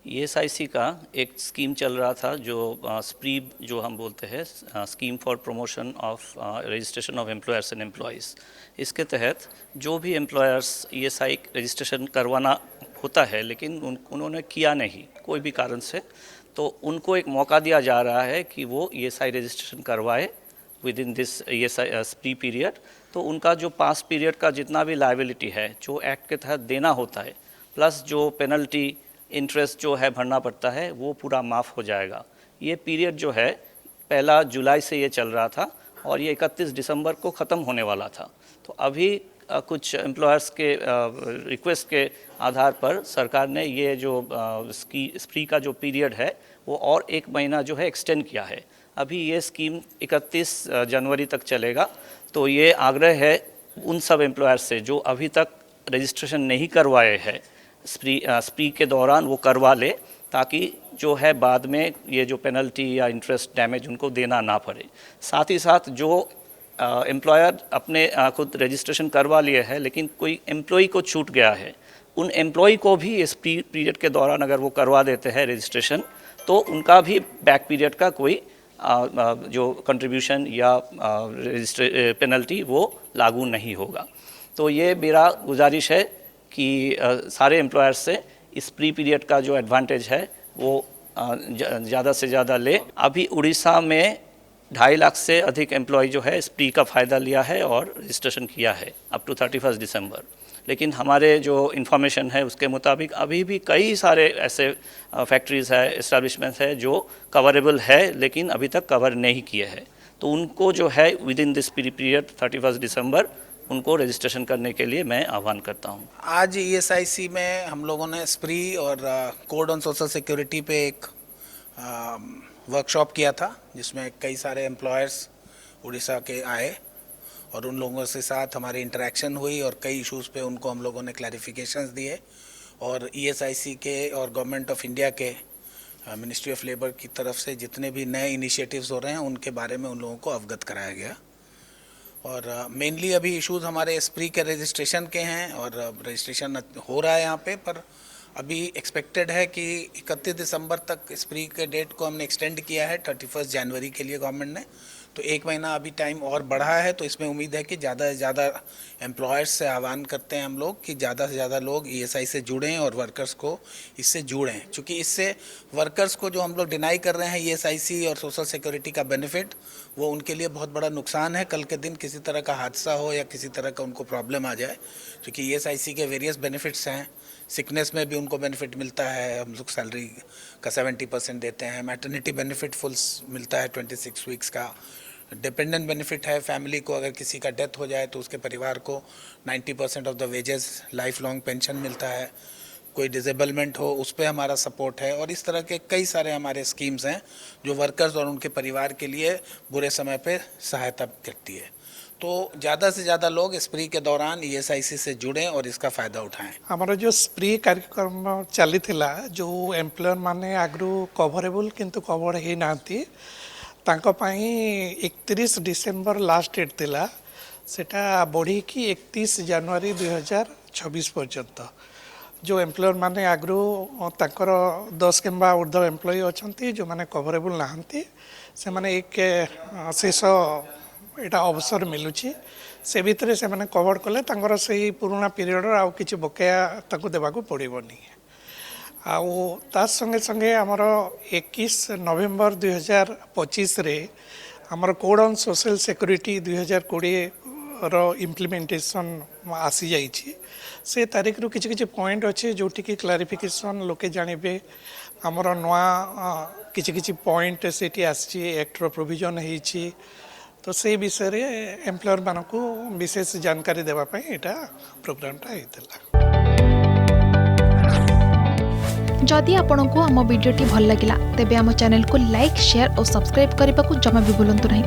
ESIC का एक scheme चल रहा था जो स्प्री जो हम बोलते हैं, scheme for promotion of registration of employers and employees. इसके तहत जो भी एम्प्लॉयर्स ईएसआई रजिस्ट्रेशन करवाना होता है लेकिन उन्होंने किया नहीं कोई भी कारण से, तो उनको एक मौका दिया जा रहा है कि वो ईएसआई रजिस्ट्रेशन करवाए with in this ESI स्प्री period. तो उनका जो पास पीरियड का जितना भी लायबिलिटी है जो एक्ट के तहत देना होता है, प्लस जो पेनल्टी इंटरेस्ट जो है भरना पड़ता है, वो पूरा माफ़ हो जाएगा। ये पीरियड जो है 1 जुलाई से ये चल रहा था और ये 31 दिसंबर को ख़त्म होने वाला था। तो अभी कुछ एम्प्लॉयर्स के रिक्वेस्ट के आधार पर सरकार ने ये जो स्प्री का जो पीरियड है वो और 1 महीना जो है एक्सटेंड किया है। अभी ये स्कीम 31 जनवरी तक चलेगा। तो ये आग्रह है उन सब एम्प्लॉयर्स से जो अभी तक रजिस्ट्रेशन नहीं करवाए हैं, स्प्री के दौरान वो करवा ले, ताकि जो है बाद में ये जो पेनल्टी या इंटरेस्ट डैमेज उनको देना ना पड़े। साथ ही साथ जो एम्प्लॉयर अपने खुद रजिस्ट्रेशन करवा लिए है लेकिन कोई एम्प्लॉई को छूट गया है, उन एम्प्लॉई को भी इस पीरियड के दौरान अगर वो करवा देते हैं रजिस्ट्रेशन, तो उनका भी बैक पीरियड का कोई जो कंट्रीब्यूशन या पेनल्टी वो लागू नहीं होगा। तो ये मेरा गुजारिश है कि सारे एम्प्लॉयर्स से इस प्री पीरियड का जो एडवांटेज है वो ज़्यादा से ज़्यादा ले। अभी उड़ीसा में 2.5 लाख से अधिक एम्प्लॉय जो है इस प्री का फ़ायदा लिया है और रजिस्ट्रेशन किया है अप टू 31 दिसंबर। लेकिन हमारे जो इन्फॉर्मेशन है उसके मुताबिक अभी भी कई सारे ऐसे फैक्ट्रीज़ है, इस्टेब्लिशमेंट्स है जो कवरेबल है लेकिन अभी तक कवर नहीं किए हैं। तो उनको जो है विद इन दिस पीरियड 31 दिसंबर उनको रजिस्ट्रेशन करने के लिए मैं आह्वान करता हूं। आज ईएसआईसी में हम लोगों ने स्प्री और कोड ऑन सोशल सिक्योरिटी पे एक वर्कशॉप किया था, जिसमें कई सारे एम्प्लॉयर्स उड़ीसा के आए और उन लोगों से साथ हमारी इंटरेक्शन हुई और कई इश्यूज़ पे उनको हम लोगों ने क्लैरिफिकेशंस दिए। और ईएसआईसी के और गवर्नमेंट ऑफ इंडिया के मिनिस्ट्री ऑफ लेबर की तरफ से जितने भी नए इनिशिएटिव्स हो रहे हैं उनके बारे में उन लोगों को अवगत कराया गया। और मेनली अभी इश्यूज़ हमारे स्प्री के रजिस्ट्रेशन के हैं और रजिस्ट्रेशन हो रहा है यहाँ पे, पर अभी एक्सपेक्टेड है कि 31 दिसंबर तक स्प्री के डेट को हमने एक्सटेंड किया है 31 जनवरी के लिए गवर्नमेंट ने। तो 1 महीना अभी टाइम और बढ़ा है। तो इसमें उम्मीद है कि ज़्यादा से ज़्यादा एम्प्लॉयर्स से आह्वान करते हैं हम लोग कि ज़्यादा से ज़्यादा लोग ईएसआई से जुड़ें और वर्कर्स को इससे जोड़ें, क्योंकि इससे वर्कर्स को जो हम लोग डिनाई कर रहे हैं ईएसआईसी और सोशल सिक्योरिटी का बेनिफिट, वो उनके लिए बहुत बड़ा नुकसान है। कल के दिन किसी तरह का हादसा हो या किसी तरह का उनको प्रॉब्लम आ जाए, क्योंकि ईएसआईसी के वेरियस बेनिफिट्स हैं। सिकनेस में भी उनको बेनिफिट मिलता है, हम लोग सैलरी का 70% देते हैं। मैटरनिटी बेनिफिट फुल मिलता है 26 वीक्स का। डिपेंडेंट बेनिफिट है, फैमिली को अगर किसी का डेथ हो जाए तो उसके परिवार को 90% of the wages life long pension मिलता है। कोई डिसेबलमेंट हो उस पर हमारा सपोर्ट है। और इस तरह के कई सारे हमारे स्कीम्स हैं जो वर्कर्स और उनके परिवार के लिए बुरे समय पे सहायता करती है। तो ज़्यादा से ज़्यादा लोग स्प्री के दौरान ईएसआईसी से जुड़ें और इसका फ़ायदा उठाएं। हमारा जो स्प्री कार्यक्रम चली थिला, जो एम्प्लॉयर माने आगु कवरेबल किंतु कवर ही नांती, तांको पाई 31 डिसेंबर लास्ट डेट थिला, सेटा बढ़ी कि 31 जनवरी 2026 पर्यंत। जो एम्प्लॉयर माने आगु तांकर 10 किंबा ऊर्ध्व एम्प्लॉय अछंती जो माने कवरेबल नाहंती, से माने एक शेष एटा अवसर मिलुची, से भितर से माने कवर कले तांकर से पुराना पीरियड आउ किछि बकाया ताको देबाको पड़िबनी। आउ ता संगे संगे आमर 21 नवेम्बर 2025 रे आमर कोड ऑन सोशल सिक्योरिटी 2020 रो इम्प्लीमेंटेशन आसी जाइछि। से तारीख रु किछि किछि पॉइंट अच्छे जोटी की क्लारिफिकेशन लोके जानिबे। आमर नवा किछि किछि पॉइंट सेठी आछि, एक्ट रो प्रोविजन हेछि। तो से विषय रे एम्प्लॉयर मानकु विशेष जानकारी देवा पई एटा प्रोग्रामटा हेतला। जदि आपंक आम भिडी भल लगा तेब आम चैनल को लाइक, शेयर और सब्सक्राइब करने को जमा भी भूलु नहीं।